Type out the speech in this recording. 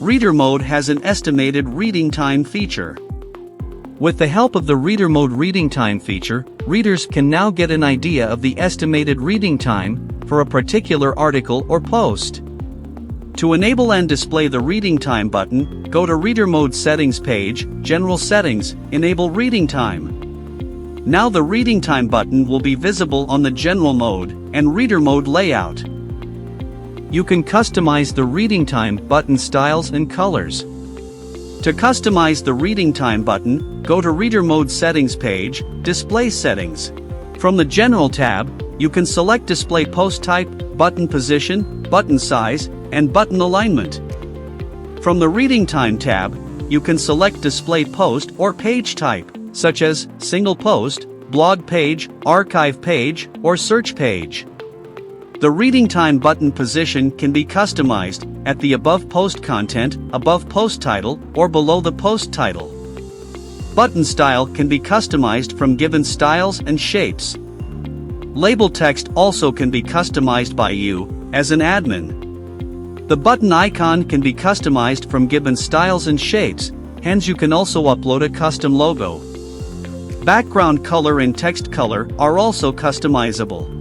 Reader Mode has an estimated reading time feature. With the help of the Reader Mode reading time feature, readers can now get an idea of the estimated reading time for a particular article or post. To enable and display the Reading Time button, go to Reader Mode Settings page, General Settings, Enable Reading Time. Now the Reading Time button will be visible on the General Mode and Reader Mode layout. You can customize the Reading Time button styles and colors. To customize the Reading Time button, go to Reader Mode Settings page, Display Settings. From the General tab, you can select Display Post Type, Button Position, Button Size, and Button Alignment. From the Reading Time tab, you can select Display Post or Page Type, such as Single Post, Blog Page, Archive Page, or Search Page. The Reading Time button position can be customized at the above post content, above post title, or below the post title. Button style can be customized from given styles and shapes. Label text also can be customized by you, as an admin. The button icon can be customized from given styles and shapes, hence you can also upload a custom logo. Background color and text color are also customizable.